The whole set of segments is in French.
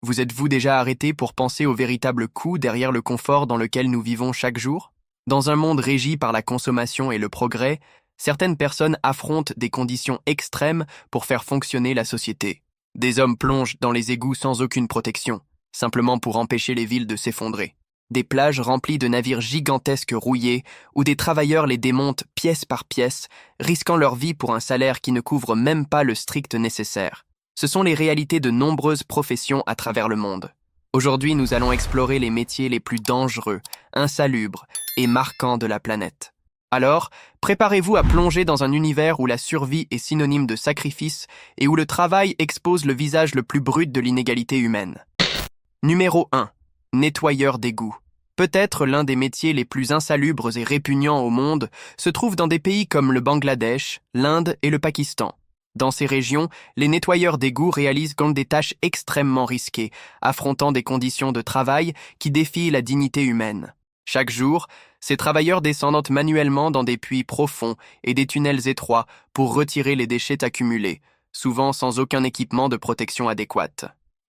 Vous êtes-vous déjà arrêté pour penser au véritable coût derrière le confort dans lequel nous vivons chaque jour? Dans un monde régi par la consommation et le progrès, certaines personnes affrontent des conditions extrêmes pour faire fonctionner la société. Des hommes plongent dans les égouts sans aucune protection, simplement pour empêcher les villes de s'effondrer. Des plages remplies de navires gigantesques rouillés, où des travailleurs les démontent pièce par pièce, risquant leur vie pour un salaire qui ne couvre même pas le strict nécessaire. Ce sont les réalités de nombreuses professions à travers le monde. Aujourd'hui, nous allons explorer les métiers les plus dangereux, insalubres et marquants de la planète. Alors, préparez-vous à plonger dans un univers où la survie est synonyme de sacrifice et où le travail expose le visage le plus brut de l'inégalité humaine. Numéro 1. Nettoyeur d'égouts. Peut-être l'un des métiers les plus insalubres et répugnants au monde se trouve dans des pays comme le Bangladesh, l'Inde et le Pakistan. Dans ces régions, les nettoyeurs d'égouts réalisent comme des tâches extrêmement risquées, affrontant des conditions de travail qui défient la dignité humaine. Chaque jour, ces travailleurs descendent manuellement dans des puits profonds et des tunnels étroits pour retirer les déchets accumulés, souvent sans aucun équipement de protection adéquate.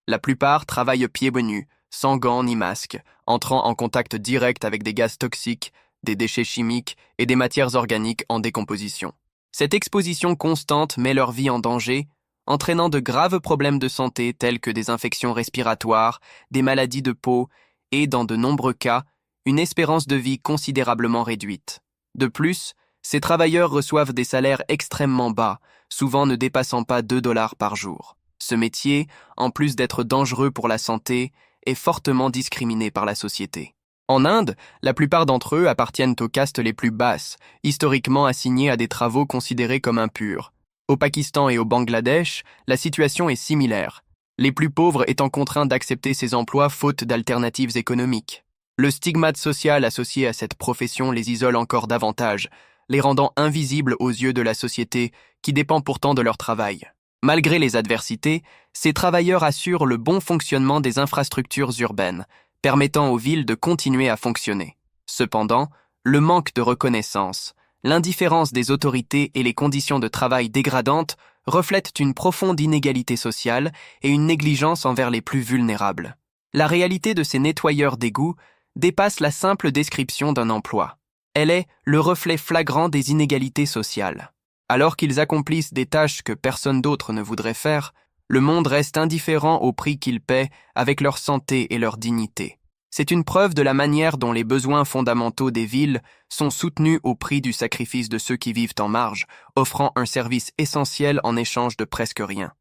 La plupart travaillent pieds nus, sans gants ni masques, entrant en contact direct avec des gaz toxiques, des déchets chimiques et des matières organiques en décomposition. Cette exposition constante met leur vie en danger, entraînant de graves problèmes de santé tels que des infections respiratoires, des maladies de peau et, dans de nombreux cas, une espérance de vie considérablement réduite. De plus, ces travailleurs reçoivent des salaires extrêmement bas, souvent ne dépassant pas 2 dollars par jour. Ce métier, en plus d'être dangereux pour la santé, est fortement discriminé par la société. En Inde, la plupart d'entre eux appartiennent aux castes les plus basses, historiquement assignés à des travaux considérés comme impurs. Au Pakistan et au Bangladesh, la situation est similaire, les plus pauvres étant contraints d'accepter ces emplois faute d'alternatives économiques. Le stigmate social associé à cette profession les isole encore davantage, les rendant invisibles aux yeux de la société qui dépend pourtant de leur travail. Malgré les adversités, ces travailleurs assurent le bon fonctionnement des infrastructures urbaines, permettant aux villes de continuer à fonctionner. Cependant, le manque de reconnaissance, l'indifférence des autorités et les conditions de travail dégradantes reflètent une profonde inégalité sociale et une négligence envers les plus vulnérables. La réalité de ces nettoyeurs d'égouts dépasse la simple description d'un emploi. Elle est le reflet flagrant des inégalités sociales. Alors qu'ils accomplissent des tâches que personne d'autre ne voudrait faire, le monde reste indifférent au prix qu'ils paient avec leur santé et leur dignité. C'est une preuve de la manière dont les besoins fondamentaux des villes sont soutenus au prix du sacrifice de ceux qui vivent en marge, offrant un service essentiel en échange de presque rien.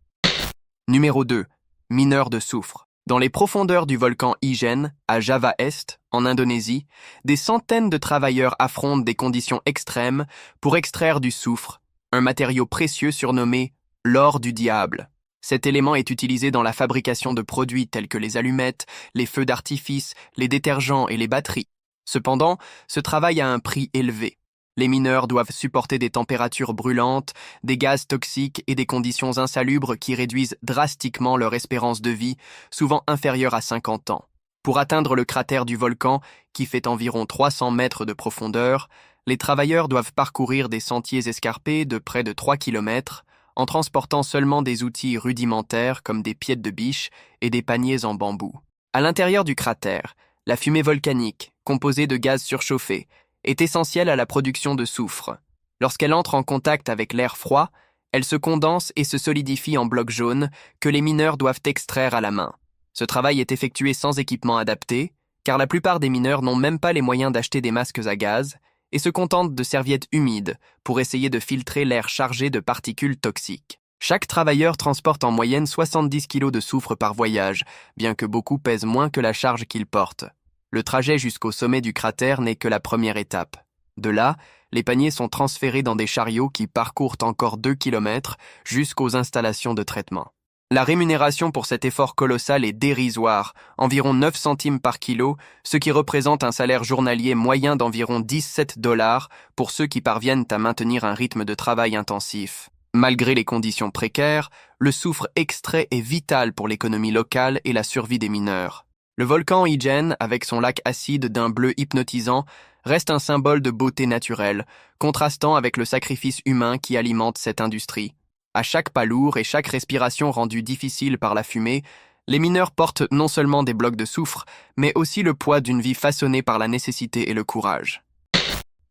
Numéro 2. Mineurs de soufre. Dans les profondeurs du volcan Ijen, à Java Est, en Indonésie, des centaines de travailleurs affrontent des conditions extrêmes pour extraire du soufre, un matériau précieux surnommé « l'or du diable ». Cet élément est utilisé dans la fabrication de produits tels que les allumettes, les feux d'artifice, les détergents et les batteries. Cependant, ce travail a un prix élevé. Les mineurs doivent supporter des températures brûlantes, des gaz toxiques et des conditions insalubres qui réduisent drastiquement leur espérance de vie, souvent inférieure à 50 ans. Pour atteindre le cratère du volcan, qui fait environ 300 mètres de profondeur, les travailleurs doivent parcourir des sentiers escarpés de près de 3 kilomètres, en transportant seulement des outils rudimentaires comme des pieds de biche et des paniers en bambou. À l'intérieur du cratère, la fumée volcanique, composée de gaz surchauffés, est essentielle à la production de soufre. Lorsqu'elle entre en contact avec l'air froid, elle se condense et se solidifie en blocs jaunes que les mineurs doivent extraire à la main. Ce travail est effectué sans équipement adapté, car la plupart des mineurs n'ont même pas les moyens d'acheter des masques à gaz et se contentent de serviettes humides pour essayer de filtrer l'air chargé de particules toxiques. Chaque travailleur transporte en moyenne 70 kg de soufre par voyage, bien que beaucoup pèsent moins que la charge qu'ils portent. Le trajet jusqu'au sommet du cratère n'est que la première étape. De là, les paniers sont transférés dans des chariots qui parcourent encore 2 km jusqu'aux installations de traitement. La rémunération pour cet effort colossal est dérisoire, environ 9 centimes par kilo, ce qui représente un salaire journalier moyen d'environ 17 dollars pour ceux qui parviennent à maintenir un rythme de travail intensif. Malgré les conditions précaires, le soufre extrait est vital pour l'économie locale et la survie des mineurs. Le volcan Ijen, avec son lac acide d'un bleu hypnotisant, reste un symbole de beauté naturelle, contrastant avec le sacrifice humain qui alimente cette industrie. À chaque pas lourd et chaque respiration rendue difficile par la fumée, Les mineurs portent non seulement des blocs de soufre, mais aussi le poids d'une vie façonnée par la nécessité et le courage.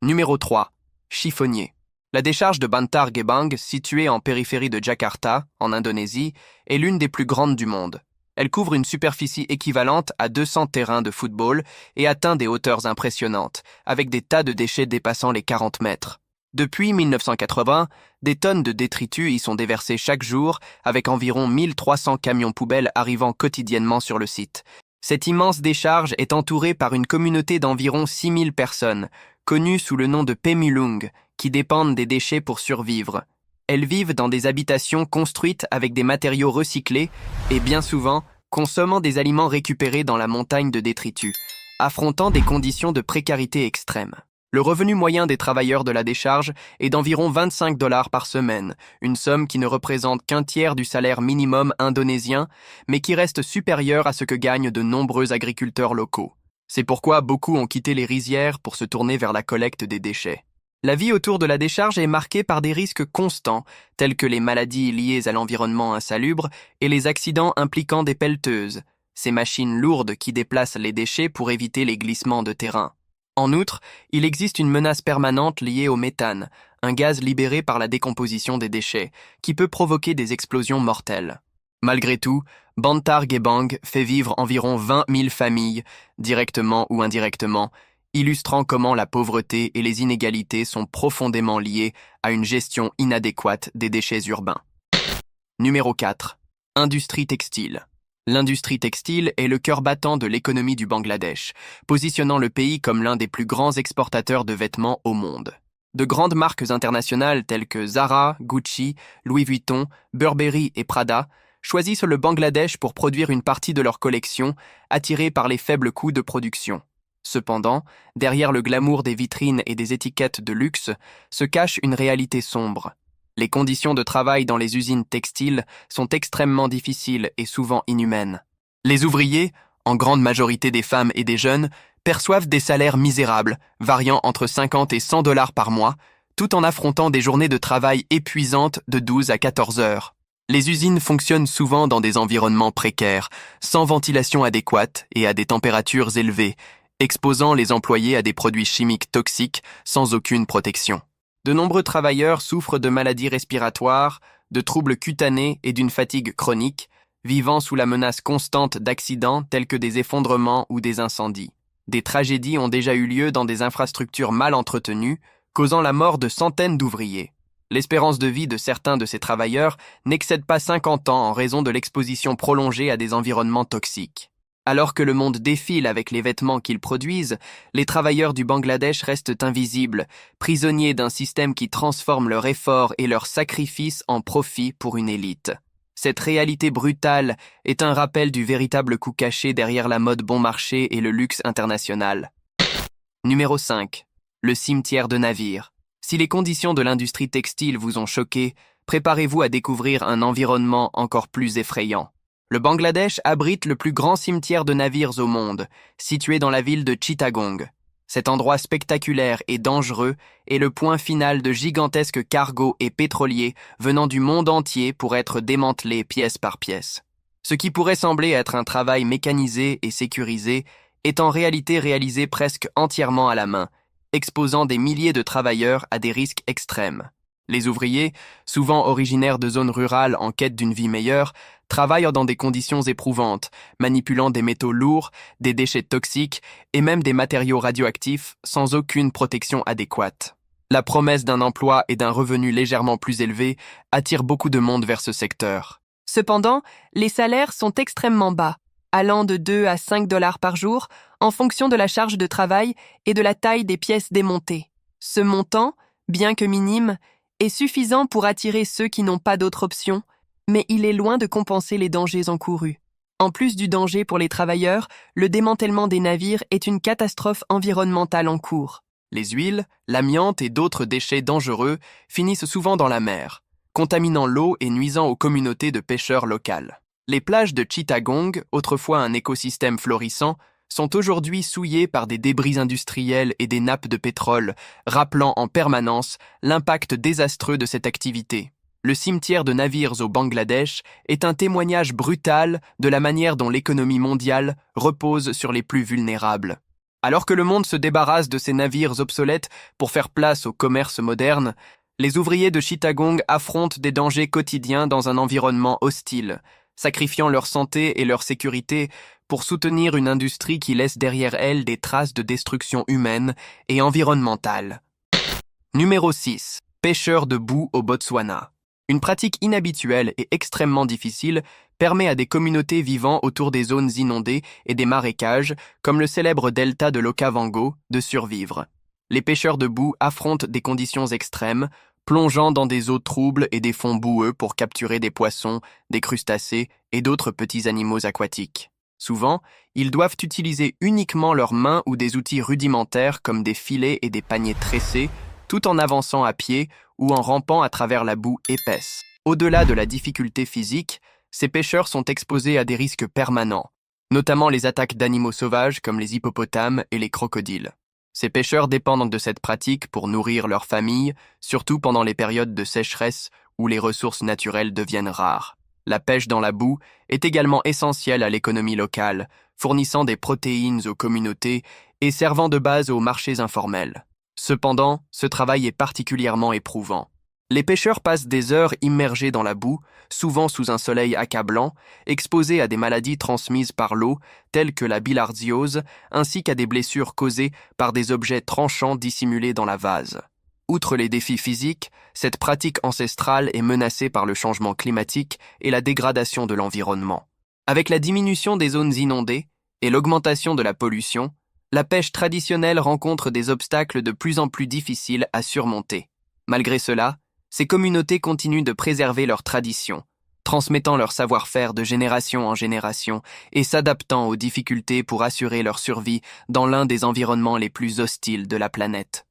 Numéro 3. Chiffonnier. La décharge de Bantar Gebang, située en périphérie de Jakarta, en Indonésie, est l'une des plus grandes du monde. Elle couvre une superficie équivalente à 200 terrains de football et atteint des hauteurs impressionnantes, avec des tas de déchets dépassant les 40 mètres. Depuis 1980, des tonnes de détritus y sont déversées chaque jour, avec environ 1300 camions poubelles arrivant quotidiennement sur le site. Cette immense décharge est entourée par une communauté d'environ 6000 personnes, connues sous le nom de Pemulung, qui dépendent des déchets pour survivre. Elles vivent dans des habitations construites avec des matériaux recyclés et bien souvent consommant des aliments récupérés dans la montagne de détritus, affrontant des conditions de précarité extrême. Le revenu moyen des travailleurs de la décharge est d'environ 25 $ par semaine, une somme qui ne représente qu'un tiers du salaire minimum indonésien, mais qui reste supérieure à ce que gagnent de nombreux agriculteurs locaux. C'est pourquoi beaucoup ont quitté les rizières pour se tourner vers la collecte des déchets. La vie autour de la décharge est marquée par des risques constants, tels que les maladies liées à l'environnement insalubre et les accidents impliquant des pelleteuses, ces machines lourdes qui déplacent les déchets pour éviter les glissements de terrain. En outre, il existe une menace permanente liée au méthane, un gaz libéré par la décomposition des déchets, qui peut provoquer des explosions mortelles. Malgré tout, Bantar Gebang fait vivre environ 20 000 familles, directement ou indirectement, illustrant comment la pauvreté et les inégalités sont profondément liées à une gestion inadéquate des déchets urbains. Numéro 4. Industrie textile. L'industrie textile est le cœur battant de l'économie du Bangladesh, positionnant le pays comme l'un des plus grands exportateurs de vêtements au monde. De grandes marques internationales telles que Zara, Gucci, Louis Vuitton, Burberry et Prada choisissent le Bangladesh pour produire une partie de leur collection, attirée par les faibles coûts de production. Cependant, derrière le glamour des vitrines et des étiquettes de luxe, se cache une réalité sombre. Les conditions de travail dans les usines textiles sont extrêmement difficiles et souvent inhumaines. Les ouvriers, en grande majorité des femmes et des jeunes, perçoivent des salaires misérables, variant entre 50 et 100 $ par mois, tout en affrontant des journées de travail épuisantes de 12 à 14 heures. Les usines fonctionnent souvent dans des environnements précaires, sans ventilation adéquate et à des températures élevées, exposant les employés à des produits chimiques toxiques sans aucune protection. De nombreux travailleurs souffrent de maladies respiratoires, de troubles cutanés et d'une fatigue chronique, vivant sous la menace constante d'accidents tels que des effondrements ou des incendies. Des tragédies ont déjà eu lieu dans des infrastructures mal entretenues, causant la mort de centaines d'ouvriers. L'espérance de vie de certains de ces travailleurs n'excède pas 50 ans en raison de l'exposition prolongée à des environnements toxiques. Alors que le monde défile avec les vêtements qu'ils produisent, les travailleurs du Bangladesh restent invisibles, prisonniers d'un système qui transforme leur effort et leur sacrifice en profit pour une élite. Cette réalité brutale est un rappel du véritable coût caché derrière la mode bon marché et le luxe international. Numéro 5. Le cimetière de navires. Si les conditions de l'industrie textile vous ont choqué, préparez-vous à découvrir un environnement encore plus effrayant. Le Bangladesh abrite le plus grand cimetière de navires au monde, situé dans la ville de Chittagong. Cet endroit spectaculaire et dangereux est le point final de gigantesques cargos et pétroliers venant du monde entier pour être démantelés pièce par pièce. Ce qui pourrait sembler être un travail mécanisé et sécurisé est en réalité réalisé presque entièrement à la main, exposant des milliers de travailleurs à des risques extrêmes. Les ouvriers, souvent originaires de zones rurales en quête d'une vie meilleure, travaillent dans des conditions éprouvantes, manipulant des métaux lourds, des déchets toxiques et même des matériaux radioactifs sans aucune protection adéquate. La promesse d'un emploi et d'un revenu légèrement plus élevé attire beaucoup de monde vers ce secteur. Cependant, les salaires sont extrêmement bas, allant de 2 à 5 $ par jour en fonction de la charge de travail et de la taille des pièces démontées. Ce montant, bien que minime, est suffisant pour attirer ceux qui n'ont pas d'autre option, mais il est loin de compenser les dangers encourus. En plus du danger pour les travailleurs, le démantèlement des navires est une catastrophe environnementale en cours. Les huiles, l'amiante et d'autres déchets dangereux finissent souvent dans la mer, contaminant l'eau et nuisant aux communautés de pêcheurs locales. Les plages de Chittagong, autrefois un écosystème florissant, sont aujourd'hui souillées par des débris industriels et des nappes de pétrole, rappelant en permanence l'impact désastreux de cette activité. Le cimetière de navires au Bangladesh est un témoignage brutal de la manière dont l'économie mondiale repose sur les plus vulnérables. Alors que le monde se débarrasse de ces navires obsolètes pour faire place au commerce moderne, les ouvriers de Chittagong affrontent des dangers quotidiens dans un environnement hostile, sacrifiant leur santé et leur sécurité pour soutenir une industrie qui laisse derrière elle des traces de destruction humaine et environnementale. Numéro 6. Pêcheurs de boue au Botswana. Une pratique inhabituelle et extrêmement difficile permet à des communautés vivant autour des zones inondées et des marécages, comme le célèbre delta de l'Okavango, de survivre. Les pêcheurs de boue affrontent des conditions extrêmes, plongeant dans des eaux troubles et des fonds boueux pour capturer des poissons, des crustacés et d'autres petits animaux aquatiques. Souvent, ils doivent utiliser uniquement leurs mains ou des outils rudimentaires comme des filets et des paniers tressés, tout en avançant à pied ou en rampant à travers la boue épaisse. Au-delà de la difficulté physique, ces pêcheurs sont exposés à des risques permanents, notamment les attaques d'animaux sauvages comme les hippopotames et les crocodiles. Ces pêcheurs dépendent de cette pratique pour nourrir leur famille, surtout pendant les périodes de sécheresse où les ressources naturelles deviennent rares. La pêche dans la boue est également essentielle à l'économie locale, fournissant des protéines aux communautés et servant de base aux marchés informels. Cependant, ce travail est particulièrement éprouvant. Les pêcheurs passent des heures immergés dans la boue, souvent sous un soleil accablant, exposés à des maladies transmises par l'eau, telles que la bilharziose, ainsi qu'à des blessures causées par des objets tranchants dissimulés dans la vase. Outre les défis physiques, cette pratique ancestrale est menacée par le changement climatique et la dégradation de l'environnement. Avec la diminution des zones inondées et l'augmentation de la pollution, la pêche traditionnelle rencontre des obstacles de plus en plus difficiles à surmonter. Malgré cela, ces communautés continuent de préserver leurs traditions, transmettant leur savoir-faire de génération en génération et s'adaptant aux difficultés pour assurer leur survie dans l'un des environnements les plus hostiles de la planète.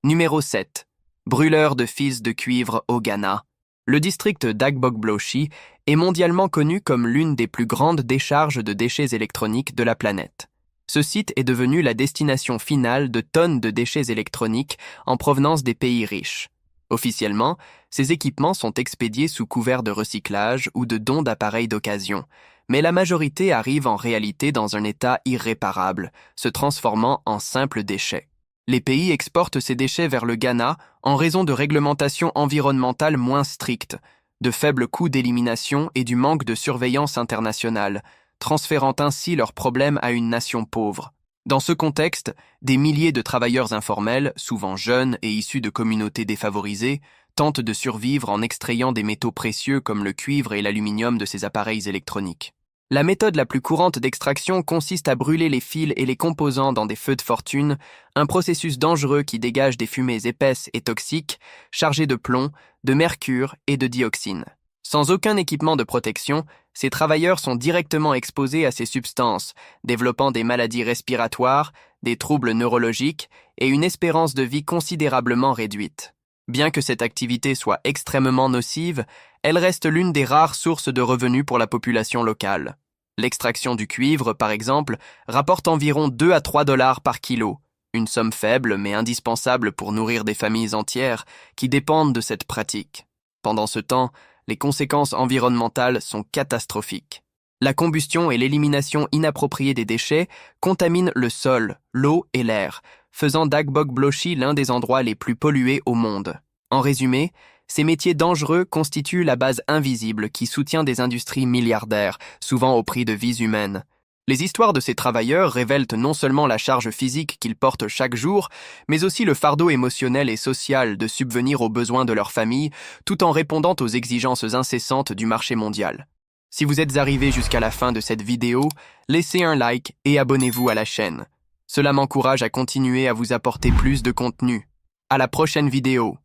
Numéro 7. Brûleurs de fils de cuivre au Ghana. Le district d'Agbogbloshie est mondialement connu comme l'une des plus grandes décharges de déchets électroniques de la planète. Ce site est devenu la destination finale de tonnes de déchets électroniques en provenance des pays riches. Officiellement, ces équipements sont expédiés sous couvert de recyclage ou de dons d'appareils d'occasion, mais la majorité arrive en réalité dans un état irréparable, se transformant en simples déchets. Les pays exportent ces déchets vers le Ghana en raison de réglementations environnementales moins strictes, de faibles coûts d'élimination et du manque de surveillance internationale, transférant ainsi leurs problèmes à une nation pauvre. Dans ce contexte, des milliers de travailleurs informels, souvent jeunes et issus de communautés défavorisées, tentent de survivre en extrayant des métaux précieux comme le cuivre et l'aluminium de ces appareils électroniques. La méthode la plus courante d'extraction consiste à brûler les fils et les composants dans des feux de fortune, un processus dangereux qui dégage des fumées épaisses et toxiques, chargées de plomb, de mercure et de dioxine. Sans aucun équipement de protection, ces travailleurs sont directement exposés à ces substances, développant des maladies respiratoires, des troubles neurologiques et une espérance de vie considérablement réduite. Bien que cette activité soit extrêmement nocive, elle reste l'une des rares sources de revenus pour la population locale. L'extraction du cuivre, par exemple, rapporte environ 2 à 3 dollars par kilo, une somme faible mais indispensable pour nourrir des familles entières qui dépendent de cette pratique. Pendant ce temps, les conséquences environnementales sont catastrophiques. La combustion et l'élimination inappropriée des déchets contaminent le sol, l'eau et l'air, faisant d'Agbogbloshie l'un des endroits les plus pollués au monde. En résumé, ces métiers dangereux constituent la base invisible qui soutient des industries milliardaires, souvent au prix de vies humaines. Les histoires de ces travailleurs révèlent non seulement la charge physique qu'ils portent chaque jour, mais aussi le fardeau émotionnel et social de subvenir aux besoins de leur famille, tout en répondant aux exigences incessantes du marché mondial. Si vous êtes arrivé jusqu'à la fin de cette vidéo, laissez un like et abonnez-vous à la chaîne. Cela m'encourage à continuer à vous apporter plus de contenu. À la prochaine vidéo.